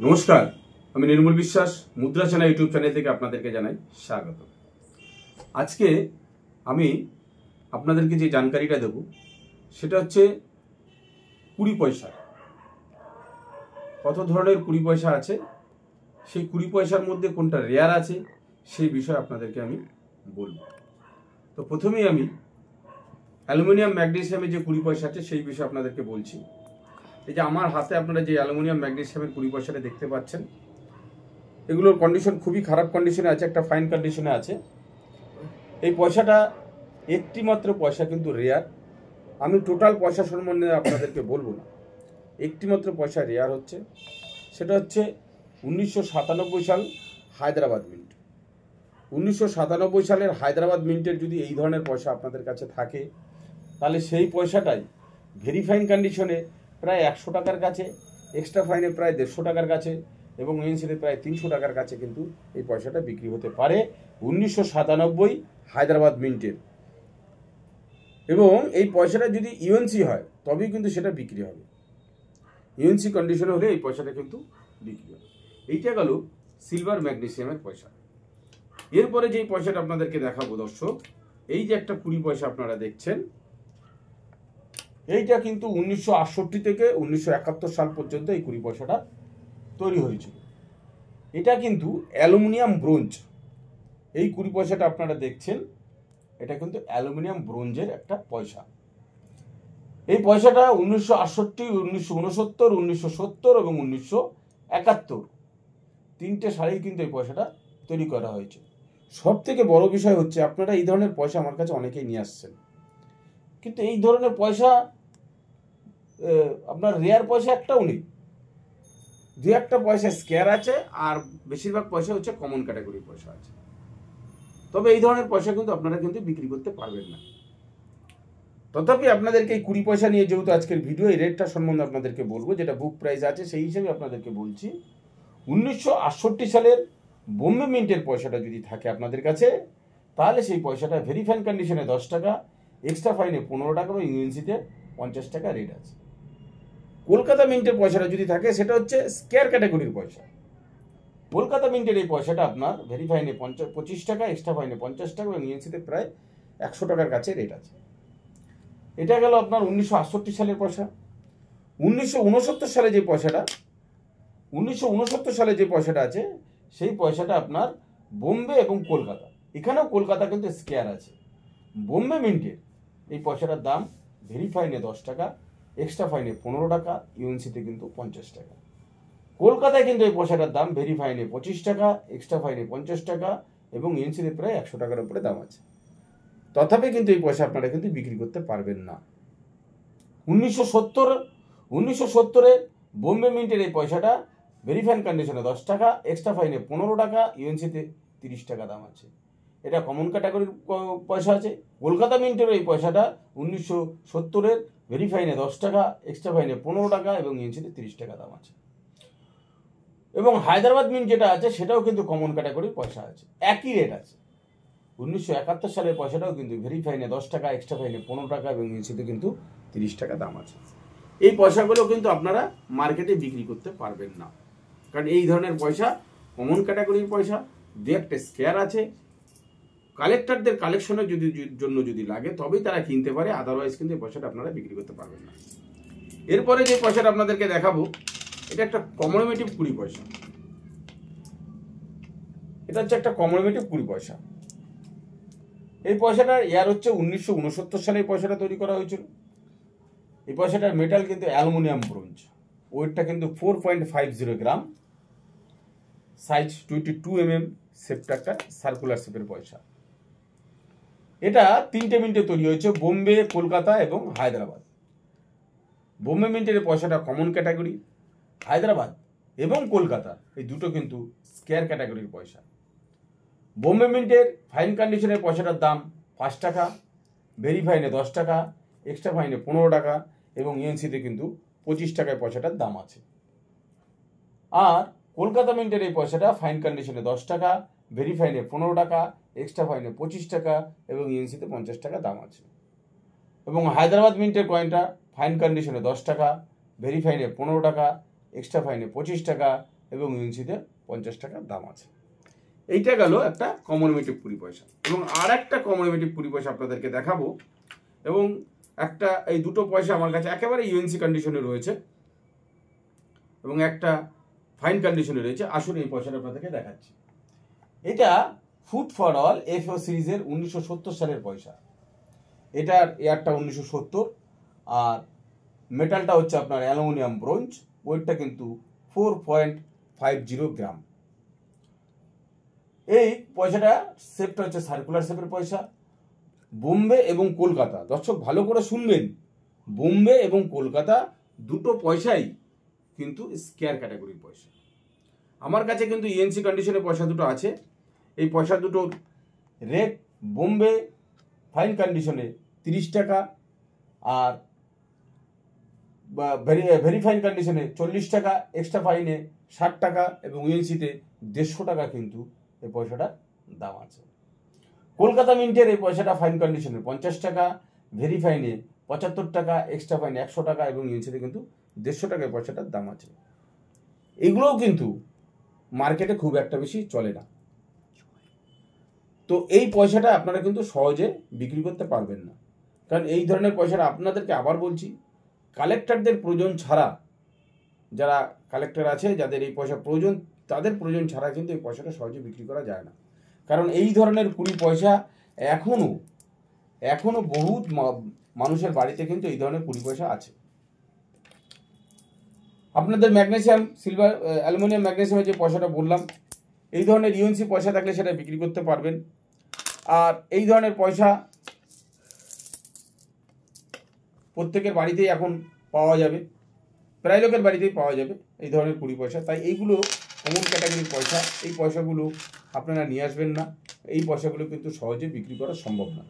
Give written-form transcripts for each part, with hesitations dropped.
নমস্কার, আমি নির্মল বিশ্বাস মুদ্রা চ্যানেল ইউটিউব চ্যানেল থেকে আপনাদেরকে জানাই স্বাগত। আজকে আমি আপনাদেরকে যে জানকারিটা দেব সেটা হচ্ছে 20 পয়সা। কত ধরনের 20 পয়সা আছে, সেই 20 পয়সার মধ্যে কোনটা রেয়ার আছে সেই বিষয়ে আপনাদেরকে আমি বলবো। তো প্রথমেই আমি অ্যালুমিনিয়াম ম্যাগনেসিয়ামের যে 20 পয়সা আছে সেই বিষয়ে আপনাদেরকে বলছি। এই যে আমার হাতে আপনারা যে অ্যালুমিনিয়াম ম্যাগনেসিয়ামের 20 পয়সাটা দেখতে পাচ্ছেন, এগুলোর কন্ডিশন খুবই খারাপ কন্ডিশনে আছে, একটা ফাইন কন্ডিশনে আছে। এই পয়সাটা একটি মাত্র পয়সা কিন্তু রেয়ার। আমি টোটাল পয়সা সম্বন্ধে আপনাদেরকে বলবো না, একটি মাত্র পয়সা রেয়ার হচ্ছে, সেটা হচ্ছে 1997 সাল হায়দ্রাবাদ মিন্ট। 1997 সালের হায়দ্রাবাদ মিন্টের যদি এই ধরনের পয়সা আপনাদের কাছে থাকে, তাহলে সেই পয়সাটাই ভেরি ফাইন কন্ডিশনে প্রায় 100 টাকার কাছে, এক্সট্রা ফাইনে প্রায় 150 টাকার কাছে এবং এনসিতে প্রায় 300 টাকার কাছে কিন্তু এই পয়সাটা বিক্রি হতে পারে 1997 হায়দ্রাবাদ মিন্টের। এবং এই পয়সাটা যদি ইউএনসি হয় তবেই কিন্তু সেটা বিক্রি হবে। ইউএনসি কন্ডিশনে হলে এই পয়সাটা কিন্তু বিক্রি হবে। এইটা গেল সিলভার ম্যাগনেসিয়ামের পয়সা। এরপরে যেই পয়সাটা আপনাদেরকে দেখাবো দর্শক, এই যে একটা 20 পয়সা আপনারা দেখছেন, এইটা কিন্তু 1968 থেকে 1971 সাল পর্যন্ত এই 20 পয়সাটা তৈরি হয়েছিল। এটা কিন্তু অ্যালুমিনিয়াম ব্রোঞ্জ। এই 20 পয়সাটা আপনারা দেখছেন, এটা কিন্তু অ্যালুমিনিয়াম ব্রোঞ্জের একটা পয়সা। এই পয়সাটা 1968, 1969, 1970 এবং 1971 তিনটে সালেই কিন্তু এই পয়সাটা তৈরি করা হয়েছে। সব থেকে বড় বিষয় হচ্ছে, আপনারা এই ধরনের পয়সা আমার কাছে অনেকেই নিয়ে আসছেন, কিন্তু এই ধরনের পয়সা আপনার রেয়ার পয়সা একটাও নেই। দু একটা পয়সা স্কেয়ার আছে, আর বেশিরভাগ পয়সা হচ্ছে কমন ক্যাটাগরির পয়সা আছে। তবে এই ধরনের পয়সা কিন্তু আপনারা কিন্তু বিক্রি করতে পারবেন না। তথাপি আপনাদেরকে এই 20 পয়সা নিয়ে যেহেতু আজকের ভিডিও, এই রেটটা সম্বন্ধে আপনাদেরকে বলবো, যেটা বুক প্রাইস আছে সেই হিসেবে আপনাদেরকে বলছি। 1968 সালের বোম্বে মিন্টের পয়সাটা যদি থাকে আপনাদের কাছে, তাহলে সেই পয়সাটা ভেরি ফাইন কন্ডিশনে 10 টাকা, এক্সট্রা ফাইনে 15 টাকা এবং ইউএনসিতে 50 টাকা রেট আছে। কলকাতা মিন্টের পয়সাটা যদি থাকে, সেটা হচ্ছে স্কেয়ার ক্যাটাগরির পয়সা। কলকাতা মিন্টের এই পয়সাটা আপনার ভেরি ফাইনে 25 টাকা, এক্সট্রা ফাইনে 50 টাকা এবং ইউএনসিতে প্রায় 100 টাকার কাছে রেট আছে। এটা গেল আপনার 1968 সালের পয়সা। 1969 সালে যে পয়সাটা 1969 সালে যে পয়সাটা আছে, সেই পয়সাটা আপনার বোম্বে এবং কলকাতা, এখানেও কলকাতা কিন্তু স্কেয়ার আছে। বোম্বে মিন্টের এই পয়সাটার দাম ভেরি ফাইনে 10 টাকা, এক্সট্রা ফাইনে 15 টাকা, ইউএনসিতে কিন্তু 50 টাকা। কলকাতায় কিন্তু এই পয়সাটার দাম ভেরি ফাইনে 25 টাকা, এক্সট্রা ফাইনে 50 টাকা এবং ইউএনসিতে প্রায় 100 টাকার উপরে দাম আছে। তথাপি কিন্তু এই পয়সা আপনারা কিন্তু বিক্রি করতে পারবেন না। 1970-এ বোম্বে মিন্টের এই পয়সাটা ভেরি ফাইন কন্ডিশনে 10 টাকা, এক্সট্রা ফাইনে 15 টাকা, ইউএনসিতে 30 টাকা দাম আছে। এটা কমন ক্যাটাগরির পয়সা আছে। কলকাতা মিন্টের এই পয়সাটা 1970-এর ভেরি ফাইনে 10 টাকা, এক্সট্রা ফাইনে 15 টাকা এবং ইউএনসিতে 30 টাকা দাম আছে। এবং হায়দ্রাবাদ মিন্ট যেটা আছে, সেটাও কিন্তু কমন ক্যাটাগরির পয়সা আছে, একই রেট আছে। 1971 সালের পয়সাটাও কিন্তু ভেরি ফাইনে 10 টাকা, এক্সট্রা ফাইনে 15 টাকা এবং ইউএনসিতে কিন্তু 30 টাকা দাম আছে। এই পয়সাগুলো কিন্তু আপনারা মার্কেটে বিক্রি করতে পারবেন না, কারণ এই ধরনের পয়সা কমন ক্যাটাগরির পয়সা, দু একটা স্কেয়ার আছে। কালেক্টরদের কালেকশনের জন্য যদি লাগে তবেই তারা কিনতে পারে, আদারওয়াইজ কিন্তু এই পয়সাটা আপনারা বিক্রি করতে পারবেন না। এরপরে যে পয়সাটা আপনাদেরকে দেখাবো, এটা একটা কমোডেটিভ 20 পয়সা। এটা হচ্ছে একটা কমোডেটিভ 20 পয়সা। এই পয়সাটার ইয়ার হচ্ছে 1969 সালে এই পয়সাটা তৈরি করা হয়েছিল। এই পয়সাটার মেটাল কিন্তু অ্যালুমিনিয়াম ব্রোঞ্জ, ওয়েটটা কিন্তু 4.50 গ্রাম, সাইজ 22 mm, শেপটা একটা সার্কুলার শেপের পয়সা। এটা 3টে মিন্টে তৈরি হয়েছে, বোম্বে, কলকাতা এবং হায়দ্রাবাদ। বোম্বে মিন্টের পয়সাটা কমন ক্যাটাগরি, হায়দ্রাবাদ এবং কলকাতা এই দুটো কিন্তু স্কেয়ার ক্যাটাগরির পয়সা। বোম্বে মিন্টের ফাইন কন্ডিশনের পয়সাটার দাম 5 টাকা, ভেরি ফাইনে 10 টাকা, এক্সট্রা ফাইনে 15 টাকা এবং ইউএনসিতে কিন্তু 25 টাকায় পয়সাটার দাম আছে। আর কলকাতা মিন্টের এই পয়সাটা ফাইন কন্ডিশনে 10 টাকা, ভেরি ফাইনে 15 টাকা, এক্সট্রা ফাইনে 25 টাকা এবং ইউএনসিতে 50 টাকা দাম আছে। এবং হায়দ্রাবাদ মিন্টের কয়েনটা ফাইন কন্ডিশনে 10 টাকা, ভেরি ফাইনে 15 টাকা, এক্সট্রা ফাইনে 25 টাকা এবং ইউএনসিতে 50 টাকার দাম আছে। এইটা গেল একটা কমোডেটিভ 20 পয়সা। এবং আর একটা কমোডেটিভ 20 পয়সা আপনাদেরকে দেখাবো, এবং একটা এই দুটো পয়সা আমার কাছে একেবারে ইউএনসি কন্ডিশনে রয়েছে এবং একটা ফাইন কন্ডিশনে রয়েছে। আসুন এই পয়সাটা আপনাদেরকে দেখাচ্ছি। এটা ফুড ফর অল এফও সিরিজের 1970 সালের পয়সা। এটার এয়ারটা 1970, আর মেটালটা হচ্ছে আপনার অ্যালুমিনিয়াম ব্রোঞ্জ। ওয়েটটা কিন্তু 4.50 গ্রাম। এই পয়সাটা শেপটা হচ্ছে সার্কুলার শেপের পয়সা। বোম্বে এবং কলকাতা, দর্শক ভালো করে শুনবেন, বোম্বে এবং কলকাতা দুটো পয়সাই কিন্তু স্কেয়ার ক্যাটাগরির পয়সা। আমার কাছে কিন্তু ইএনসি কন্ডিশনের পয়সা দুটো আছে। এই পয়সা দুটোর রেট বোম্বে ফাইন কন্ডিশনে 30 টাকা, আর ভেরি ফাইন কন্ডিশনে 40 টাকা, এক্সট্রা ফাইনে 60 টাকা এবং ইএনসিতে 150 টাকা কিন্তু এই পয়সাটার দাম আছে। কলকাতা মিন্টের এই পয়সাটা ফাইন কন্ডিশনে 50 টাকা, ভেরি ফাইনে 75 টাকা, এক্সট্রা ফাইনে 100 টাকা এবং ইএনসিতে কিন্তু 150 টাকা এই পয়সাটার দাম আছে। এগুলোও কিন্তু মার্কেটে খুব একটা বেশি চলে না। তো এই পয়সাটা আপনারা কিন্তু সহজে বিক্রি করতে পারবেন না, কারণ এই ধরনের পয়সাটা আপনাদেরকে আবার বলছি, কালেক্টরদের প্রয়োজন ছাড়া, যারা কালেক্টর আছে যাদের এই পয়সা প্রয়োজন, তাদের প্রয়োজন ছাড়া কিন্তু এই পয়সাটা সহজে বিক্রি করা যায় না। কারণ এই ধরনের 20 পয়সা এখনো বহুত মানুষের বাড়িতে কিন্তু এই ধরনের 20 পয়সা আছে। আপনাদের ম্যাগনেসিয়াম, সিলভার, অ্যালুমিনিয়াম, ম্যাগনেসিয়ামের যে পয়সাটা বললাম, এই ধরনের ইউএনসি পয়সা থাকলে সেটা বিক্রি করতে পারবেন। আর এই ধরনের পয়সা প্রত্যেকের বাড়িতেই এখন পাওয়া যাবে, প্রায় লোকের বাড়িতেই পাওয়া যাবে এই ধরনের 20 পয়সা। তাই এইগুলো কমন ক্যাটাগরির পয়সা। এই পয়সাগুলো আপনারা নিয়ে আসবেন না, এই পয়সাগুলো কিন্তু সহজে বিক্রি করা সম্ভব না।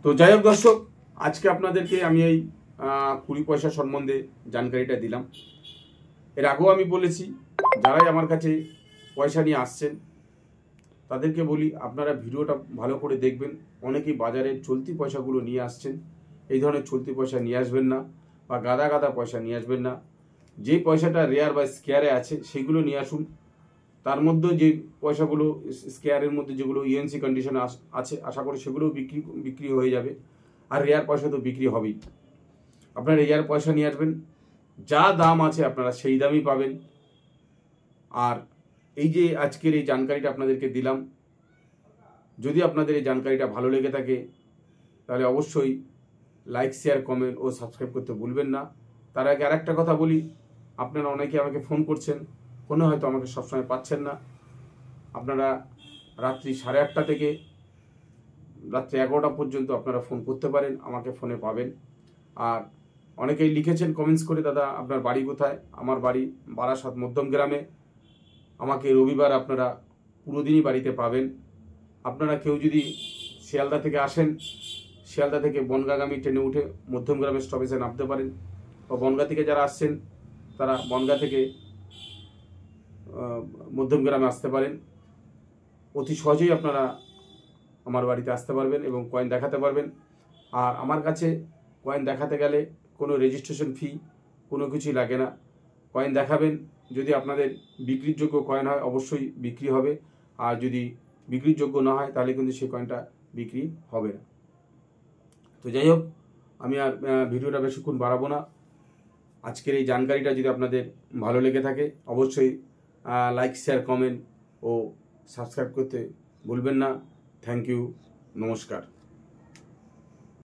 তো যাই হোক দর্শক, আজকে আপনাদেরকে আমি এই 20 পয়সা সম্বন্ধে জানকারিটা দিলাম। এর আগেও আমি বলেছি, যারাই আমার কাছে পয়সা নিয়ে আসছেন তাদেরকে বলি আপনারা ভিডিওটা ভালো করে দেখবেন। অনেকেই বাজারে চলতি পয়সাগুলো নিয়ে আসছেন, এই ধরনের চলতি পয়সা নিয়ে আসবেন না, বা গাদা পয়সা নিয়ে আসবেন না। যে পয়সাটা রেয়ার বা স্কেয়ারে আছে সেগুলো নিয়ে আসুন। তার মধ্যে যে পয়সাগুলো স্কেয়ারের মধ্যে যেগুলো ইএনসি কন্ডিশনে আছে, আশা করি সেগুলো বিক্রি হয়ে যাবে। আর রেয়ার পয়সা তো বিক্রি হবেই। আপনারা রেয়ার পয়সা নিয়ে আসবেন, যা দাম আছে আপনারা সেই দামই পাবেন। আর এই যে আজকের এই জানকারিটা আপনাদেরকে দিলাম, যদি আপনাদের এই জানকারিটা ভালো লেগে থাকে তাহলে অবশ্যই লাইক, শেয়ার, কমেন্ট ও সাবস্ক্রাইব করতে ভুলবেন না। তার আগে আরেকটা কথা বলি, আপনারা অনেকে আমাকে ফোন করছেন, ফোনে হয়তো আমাকে সবসময় পাচ্ছেন না। আপনারা রাত্রি 8:30 থেকে রাত্রি 11টা পর্যন্ত আপনারা ফোন করতে পারেন, আমাকে ফোনে পাবেন। আর অনেকেই লিখেছেন কমেন্টস করে, দাদা আপনার বাড়ি কোথায়? আমার বাড়ি বারাসাত মধ্যমগ্রামে। আমাকে রবিবার আপনারা পুরো দিনই বাড়িতে পাবেন। আপনারা কেউ যদি শিয়ালদা থেকে আসেন, শিয়ালদা থেকে বনগাগামী ট্রেনে উঠে মধ্যমগ্রামের স্টপেজে নামতে পারেন, বা বনগা থেকে যারা আসছেন তারা বনগা থেকে মধ্যমগ্রামে আসতে পারেন। অতি সহজেই আপনারা আমার বাড়িতে আসতে পারবেন এবং কয়েন দেখাতে পারবেন। আর আমার কাছে কয়েন দেখাতে গেলে কোনো রেজিস্ট্রেশন ফি কোনো কিছুই লাগে না। কয়েন দেখাবেন, যদি আপনাদের বিক্রির যোগ্য কয়েন হয় অবশ্যই বিক্রি হবে, আর যদি বিক্রির যোগ্য না হয় তাহলে কিন্তু সেই কয়েনটা বিক্রি হবে না। তো যাই হোক, আমি আর ভিডিওটা বেশিক্ষণ বাড়াবো না। আজকের এই জানকারিটা যদি আপনাদের ভালো লেগে থাকে অবশ্যই লাইক, শেয়ার, কমেন্ট ও সাবস্ক্রাইব করতে ভুলবেন না। থ্যাংক ইউ, নমস্কার।